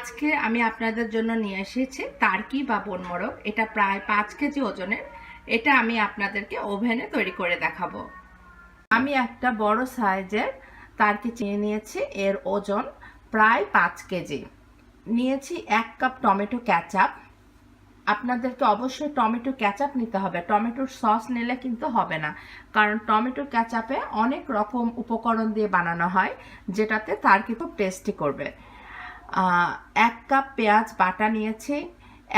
আজকে আমি আপনাদের জন্য নিয়ে এসেছি টার্কি বা বন মোরগ। এটা প্রায় 5 কেজি ওজনের। এটা আমি আপনাদেরকে ওভেনে তৈরি করে দেখাবো। আমি একটা বড় সাইজের টার্কি চিনি নিয়েছি, এর ওজন প্রায় 5 কেজি। নিয়েছি 1 কাপ টমেটো ক্যাচাপ। আপনাদেরকে অবশ্যই টমেটো ক্যাচাপ নিতে হবে, টমেটোর সস নিলে কিন্তু হবে না, কারণ টমেটো ক্যাচাপে অনেক রকম উপকরণ দিয়ে বানানো হয় যেটাতে টার্কি খুব টেস্টি করবে। 1 কাপ পেঁয়াজ বাটা নিয়েছি,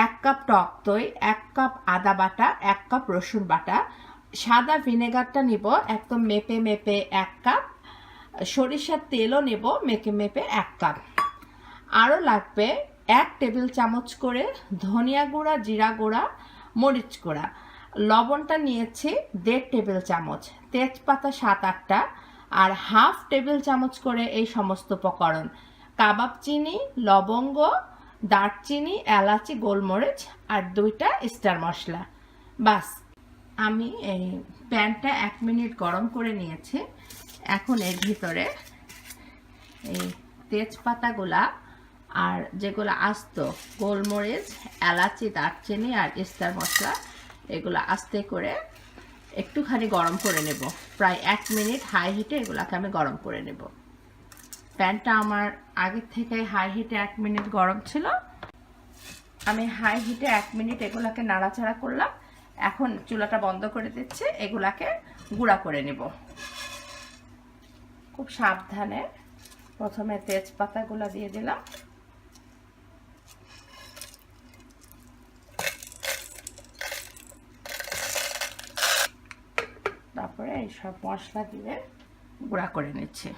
1 কাপ টক দই, 1 কাপ আদা বাটা, 1 কাপ রসুন বাটা। সাদা ভিনেগারটা নিব একদম মেপে মেপে 1 কাপ। সরিষার তেলও নেব মেপে মেপে 1 কাপ। আরও লাগবে 1 টেবিল চামচ করে ধনিয়া গুঁড়া, জিরা গুঁড়া, মরিচ গুঁড়া। লবণটা নিয়েছি 1.5 টেবিল চামচ, তেজপাতা 7-8টা, আর হাফ টেবিল চামচ করে এই সমস্ত উপকরণ। কাবাব চিনি, লবঙ্গ, দারচিনি, এলাচি, গোলমরিচ আর 2টা স্টার মশলা। বাস। আমি এই প্যানটা 1 মিনিট গরম করে নিয়েছি। এখন এর ভিতরে এই তেজপাতাগুলা আর যেগুলো আস্ত গোলমরিচ, এলাচি, দারচিনি আর স্টার মশলা, এগুলো আস্তে করে একটুখানি গরম করে নেব। প্রায় 1 মিনিট হাই হিটে এগুলাকে আমি গরম করে নেব। প্যানটা আমার আগের থেকে হাই হিটে 1 মিনিট গরম ছিল। আমি হাই হিটে 1 মিনিট এগুলাকে নাড়াচাড়া করলাম। এখন চুলাটা বন্ধ করে দিচ্ছি, এগুলাকে গুঁড়া করে নেব। খুব সাবধানে প্রথমে তেজপাতাগুলো দিয়ে দিলাম, তারপরে এই সব মশলা দিয়ে গুঁড়া করে নিচ্ছি।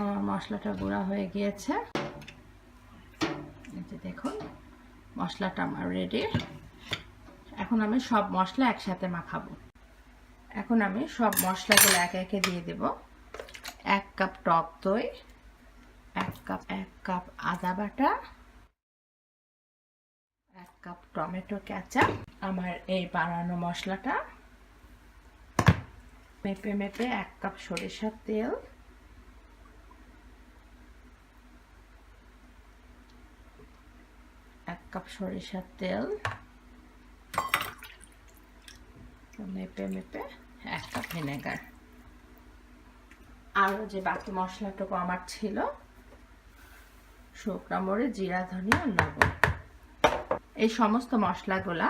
আমার মশলাটা গুঁড়া হয়ে গিয়েছে, এই যে দেখুন মশলাটা আমার রেডি। এখন আমি সব মশলা একসাথে মাখাবো। এখন আমি সব মশলাগুলো একে একে দিয়ে দেব। 1 কাপ টক দই, 1 কাপ আদা বাটা, 1 কাপ টমেটো ক্যাচাপ, আমার এই বানানো মশলাটা, মেপে মেপে 1 কাপ সরিষার তেল, 1 কাপ সরিষার তেল, মেপে মেপে 1 কাপ ভিনেগার। আরও যে বাকি মশলাটুকু আমার ছিল, শুকনো মরিচ, জিরা, ধনিয়া, লবণ, এই সমস্ত মশলাগুলা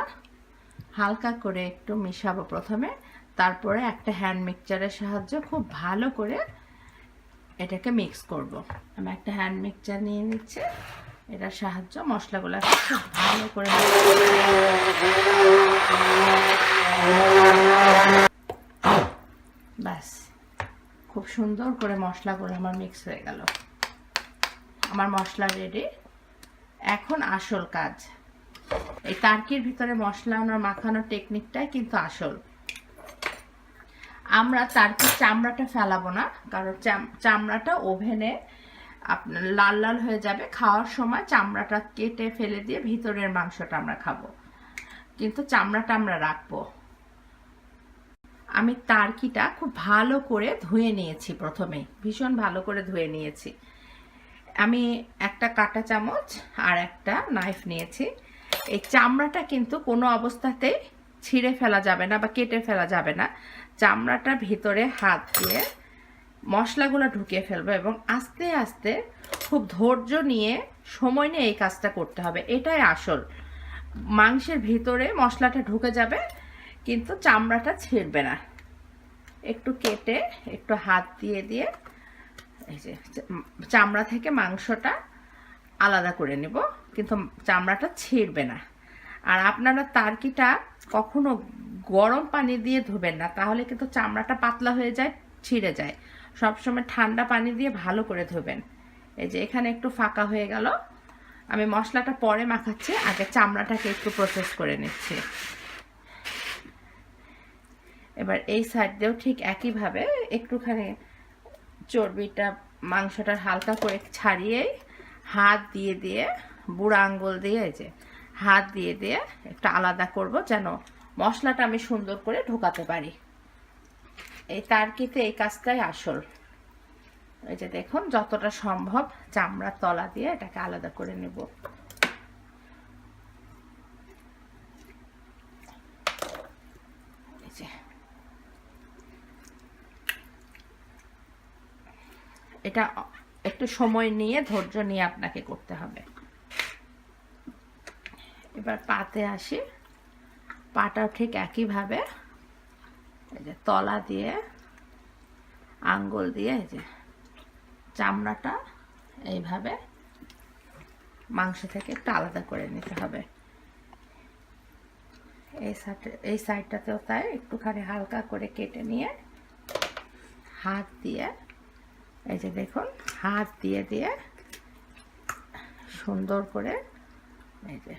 হালকা করে একটু মিশাবো প্রথমে, তারপরে একটা হ্যান্ড মিক্সচারের সাহায্যে খুব ভালো করে এটাকে মিক্স করব। আমি একটা হ্যান্ড মিক্সচার নিয়ে নিচ্ছি, এটার সাহায্যে মশলাগুলোকে খুব ভালো করে ব্যাস, খুব সুন্দর করে মশলাগুলো আমার মিক্স হয়ে গেল। আমার মশলা রেডি। এখন আসল কাজ, এই টার্কির ভিতরে মশলা মাখানোর টেকনিকটাই কিন্তু আসল। আমরা টার্কির চামড়াটা ফেলাবো না, কারণ চামড়াটা ওভেনে আপনার লাল লাল হয়ে যাবে। খাওয়ার সময় চামড়াটা কেটে ফেলে দিয়ে ভিতরের মাংসটা আমরা খাবো, কিন্তু চামড়াটা আমরা রাখবো। আমি টার্কিটা খুব ভালো করে ধুয়ে নিয়েছি, প্রথমে ভীষণ ভালো করে ধুয়ে নিয়েছি। আমি একটা কাঁটা চামচ আর একটা নাইফ নিয়েছি। এই চামড়াটা কিন্তু কোনো অবস্থাতেই ছিঁড়ে ফেলা যাবে না বা কেটে ফেলা যাবে না। চামড়াটার ভিতরে হাত দিয়ে মশলাগুলো ঢুকিয়ে ফেলবো এবং আস্তে আস্তে খুব ধৈর্য নিয়ে সময় নিয়ে এই কাজটা করতে হবে। এটাই আসল। মাংসের ভিতরে মশলাটা ঢুকে যাবে কিন্তু চামড়াটা ছিঁড়বে না। একটু কেটে একটু হাত দিয়ে দিয়ে এই যে চামড়া থেকে মাংসটা আলাদা করে নেব, কিন্তু চামড়াটা ছিঁড়বে না। আর আপনারা টার্কিটা কখনো গরম পানি দিয়ে ধুবেন না, তাহলে কিন্তু চামড়াটা পাতলা হয়ে যায়, ছিঁড়ে যায়। সবসময় ঠান্ডা পানি দিয়ে ভালো করে ধুবেন। এই যে এখানে একটু ফাঁকা হয়ে গেল। আমি মশলাটা পরে মাখাচ্ছি, আগে চামড়াটাকে একটু প্রসেস করে নিচ্ছি। এবার এই সাইড দিয়েও ঠিক একইভাবে একটুখানি চর্বিটা মাংসটার হালকা করে ছাড়িয়ে হাত দিয়ে দিয়ে বুড়া আঙ্গুল দিয়ে, এই যে হাত দিয়ে দিয়ে একটু আলাদা করব, যেন মশলাটা আমি সুন্দর করে ঢোকাতে পারি। এই টার্কিতে এই কাজটাই আসল। এই যে দেখুন, যতটা সম্ভব চামড়ার তলা দিয়ে এটাকে আলাদা করে নেব। এই যে এটা একটু সময় নিয়ে, ধৈর্য নিয়ে আপনাকে করতে হবে। এবার পাতে আসি। পাটাও ঠিক একইভাবে এই যে তলা দিয়ে আঙ্গুল দিয়ে এই যে চামড়াটা এইভাবে মাংস থেকে একটু আলাদা করে নিতে হবে। এই সাইডটাতেও তাই, একটুখানি হালকা করে কেটে নিয়ে হাত দিয়ে এই যে দেখুন, হাত দিয়ে দিয়ে সুন্দর করে এই যে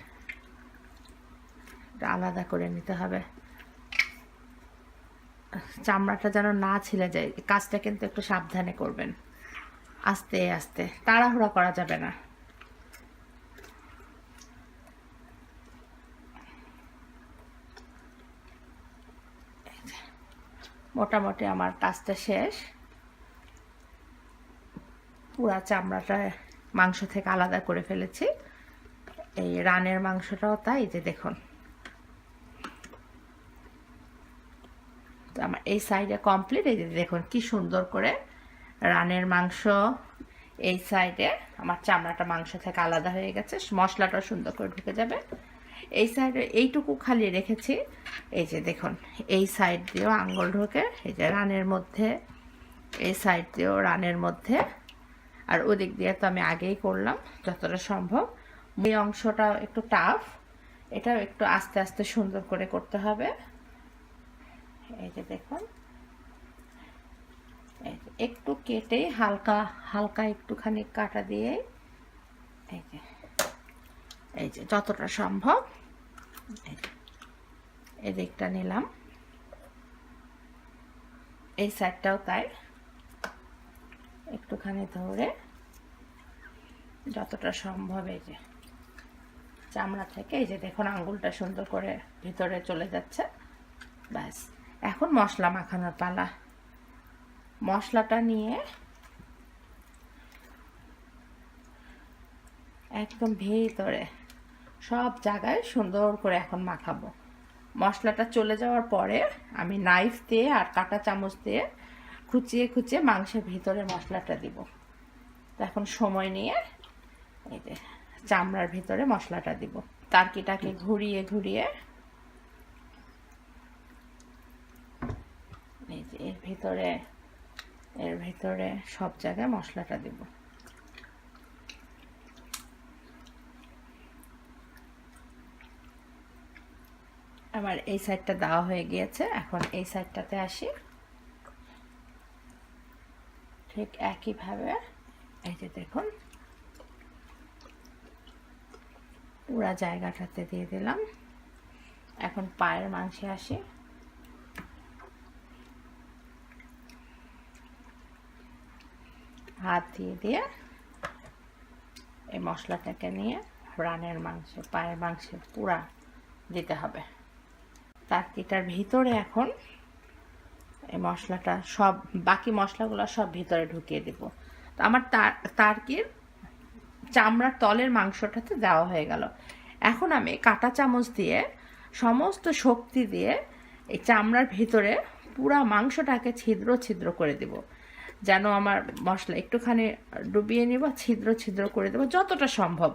আলাদা করে নিতে হবে। চামড়াটা যেন না ছিলে যায়, কাজটা কিন্তু একটু সাবধানে করবেন, আস্তে আস্তে, তাড়াহুড়া করা যাবে না। মোটামুটি আমার কাজটা শেষ। পুরা চামড়াটা মাংস থেকে আলাদা করে ফেলেছি। এই রানের মাংসটাও তাই, যে দেখুন তো আমার এই সাইডে কমপ্লিট। এই যে দেখুন কি সুন্দর করে রানের মাংস এই সাইডে আমার চামড়াটা মাংস থেকে আলাদা হয়ে গেছে, মশলাটা সুন্দর করে ঢুকে যাবে। এই সাইডে এইটুকু খালি রেখেছি। এই যে দেখুন, এই সাইড দিয়েও আঙ্গুল ঢোকে, এই যে রানের মধ্যে, এই সাইড দিয়েও রানের মধ্যে, আর ওদিক দিয়ে তো আমি আগেই করলাম যতটা সম্ভব। এই অংশটা একটু টাফ, এটাও একটু আস্তে আস্তে সুন্দর করে করতে হবে। এই যে দেখুন, এই যে একটু কেটে হালকা হালকা একটুখানি কাটা দিয়ে এই যে যতটা সম্ভব এদিকটা নিলাম। এই সাইডটাও তাই, একটুখানি ধরে যতটা সম্ভব এই যে চামড়া থেকে এই যে দেখুন আঙ্গুলটা সুন্দর করে ভিতরে চলে যাচ্ছে। ব্যাস, এখন মশলা মাখানোর পালা। মশলাটা নিয়ে একদম ভিতরে সব জায়গায় সুন্দর করে এখন মাখাবো। মশলাটা চলে যাওয়ার পরে আমি নাইফ দিয়ে আর কাঁটা চামচ দিয়ে খুঁচিয়ে খুঁচিয়ে মাংসের ভিতরে মশলাটা দিব। তো এখন সময় নিয়ে এই যে চামড়ার ভিতরে মশলাটা দিব। টার্কিটাকে ঘুরিয়ে ঘুরিয়ে এই যে এর ভিতরে সব জায়গায় মশলাটা দিব। আমার এই সাইডটা দেওয়া হয়ে গিয়েছে, এখন এই সাইডটাতে আসি। ঠিক একইভাবে এই যে দেখুন পুরা জায়গাটাতে দিয়ে দিলাম। এখন পায়ের মাংসে আসি। হাত দিয়ে দিয়ে এই মশলাটাকে নিয়ে রানের মাংসে, পায়ের মাংসে পুরা দিতে হবে। টার্কিটার ভিতরে এখন এই মশলাটা সব, বাকি মশলাগুলো সব ভিতরে ঢুকিয়ে দেব। তো আমার টার্কির চামড়ার তলের মাংসটাতে দেওয়া হয়ে গেল। এখন আমি কাঁটা চামচ দিয়ে সমস্ত শক্তি দিয়ে এই চামড়ার ভিতরে পুরা মাংসটাকে ছিদ্র ছিদ্র করে দেব, যেন আমার মশলা একটুখানি ডুবিয়ে নিব, ছিদ্র ছিদ্র করে দেব যতটা সম্ভব।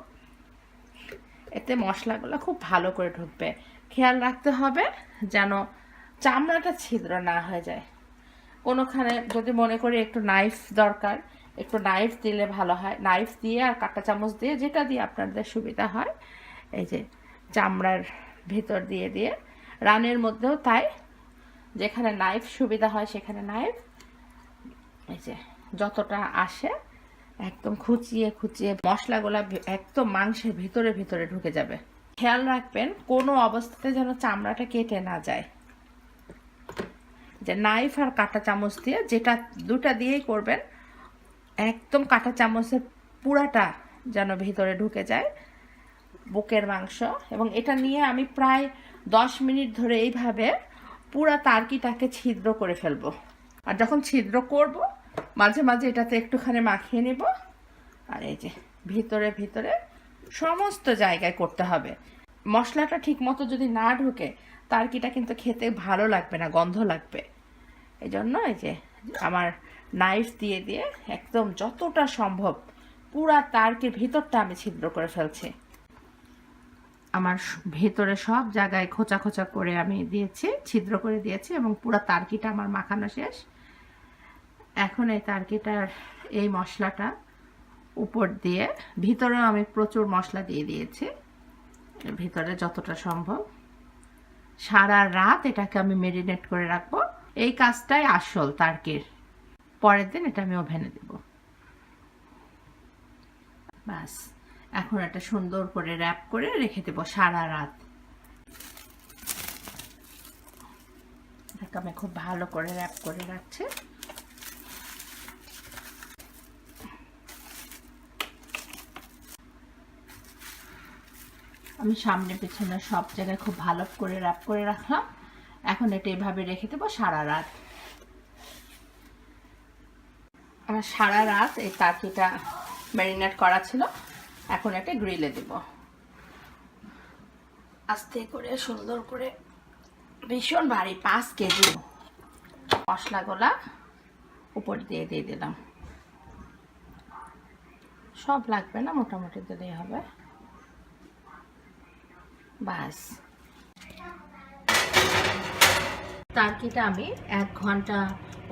এতে মশলাগুলো খুব ভালো করে ঢুকবে। খেয়াল রাখতে হবে যেন চামড়াটা ছিদ্র না হয়ে যায়। কোনোখানে যদি মনে করি একটু নাইফ দরকার, একটু নাইফ দিলে ভালো হয়। নাইফ দিয়ে আর কাঁটা চামচ দিয়ে, যেটা দিয়ে আপনাদের সুবিধা হয়, এই যে চামড়ার ভিতর দিয়ে দিয়ে, রানের মধ্যেও তাই, যেখানে নাইফ সুবিধা হয় সেখানে নাইফ, এই যে যতটা আসে একদম খুঁচিয়ে খুঁচিয়ে মশলাগুলা একদম মাংসের ভিতরে ভিতরে ঢুকে যাবে। খেয়াল রাখবেন কোনো অবস্থাতে যেন চামড়াটা কেটে না যায়। যে নাইফ আর কাঁটা চামচ দিয়ে, যেটা দুটা দিয়েই করবেন, একদম কাঁটা চামচের পুরাটা যেন ভিতরে ঢুকে যায় বুকের মাংস। এবং এটা নিয়ে আমি প্রায় 10 মিনিট ধরে এইভাবে পুরো তারকিটাকে ছিদ্র করে ফেলবো। আর যখন ছিদ্র করব মাঝে মাঝে এটাতে একটুখানি মাখিয়ে নেব। আর এই যে ভিতরে ভিতরে সমস্ত জায়গায় করতে হবে। মশলাটা ঠিক মতো যদি না ঢুকে তারকিটা কিন্তু খেতে ভালো লাগবে না, গন্ধ লাগবে। এই জন্য এই যে আমার নাইফ দিয়ে দিয়ে একদম যতটা সম্ভব পুরা তারকির ভিতরটা আমি ছিদ্র করে ফেলছি। আমার ভেতরে সব জায়গায় খোঁচা খোঁচা করে আমি দিয়েছি, ছিদ্র করে দিয়েছি এবং পুরা তারকিটা আমার মাখানো শেষ। এখন এই তারকিটার এই মশলাটা উপর দিয়ে, ভিতরেও আমি প্রচুর মশলা দিয়ে দিয়েছি, ভিতরে যতটা সম্ভব। সারা রাত এটাকে আমি মেরিনেট করে রাখবো। এই কাজটাই আসল তারকির। পরের দিন এটা আমি ওভেনে দেব। বাস, এখন এটা সুন্দর করে র্যাপ করে রেখে দেব সারা রাত। এটাকে আমি খুব ভালো করে র্যাপ করে রাখছি। আমি সামনে পেছনে সব জায়গায় খুব ভালো করে র্যাপ করে রাখলাম। এখন এটা এভাবে রেখে দেবো সারা রাত। আমার সারা রাত এই তারকিটা ম্যারিনেট করা ছিল। এখন এটা গ্রিলে দেব। আস্তে করে সুন্দর করে, ভীষণ ভারী 5 কেজি মশলাগুলা উপর দিয়ে দিয়ে দিলাম। সব লাগবে না, মোটামুটি দিলেই হবে। বাস, তারকিটা আমি 1 ঘন্টা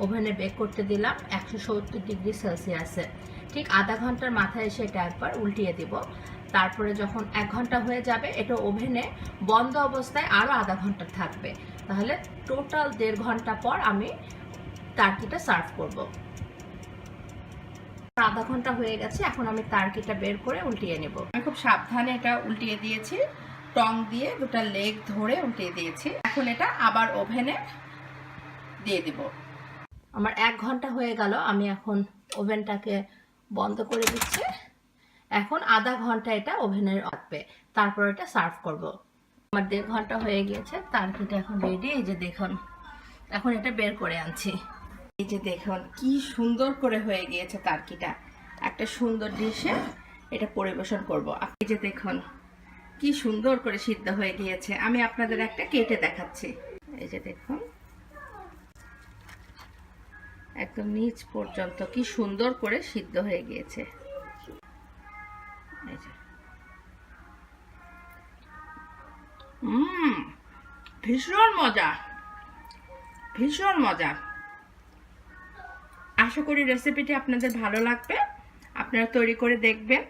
ওভেনে বেক করতে দিলাম 170 ডিগ্রি সেলসিয়াসে। ঠিক আধা ঘন্টার মাথায় এসে এটা একবার উল্টিয়ে দিব। তারপরে যখন 1 ঘন্টা হয়ে যাবে এটা ওভেনে বন্ধ অবস্থায় আরও আধা ঘন্টা থাকবে। তাহলে টোটাল 1.5 ঘন্টা পর আমি তারকিটা সার্ভ করব। আধা ঘন্টা হয়ে গেছে, এখন আমি তারকিটা বের করে উল্টিয়ে নেব। আমি খুব সাবধানে এটা উল্টিয়ে দিয়েছি, টং দিয়ে দুটো লেগ ধরে উল্টিয়ে দিয়েছি। এখন এটা আবার ওভেনে দিয়ে দিব। আমার 1 ঘন্টা হয়ে গেল, আমি এখন ওভেনটাকে বন্ধ করে দিচ্ছি। এখন আধা ঘন্টা এটা ওভেনে রাখবে, তারপর এটা সার্ভ করব। আমার 1.5 ঘন্টা হয়ে গিয়েছে, তারকিটা এখন রেডি। এই যে দেখুন, এখন এটা বের করে আনছি। এই যে দেখুন কি সুন্দর করে হয়ে গিয়েছে তারকিটা। একটা সুন্দর ডিশে এটা পরিবেশন করব। আপনি যে দেখুন কি সুন্দর করে সিদ্ধ হয়ে গিয়েছে। আমি আপনাদের একটা কেটে দেখাচ্ছি। এই যে দেখুন একদম নিচ পর্যন্ত কি সুন্দর করে সিদ্ধ হয়ে গিয়েছে। এই যে ভীষণ মজা, ভীষণ মজা। আশা করি রেসিপিটি আপনাদের ভালো লাগবে। আপনারা তৈরি করে দেখবেন।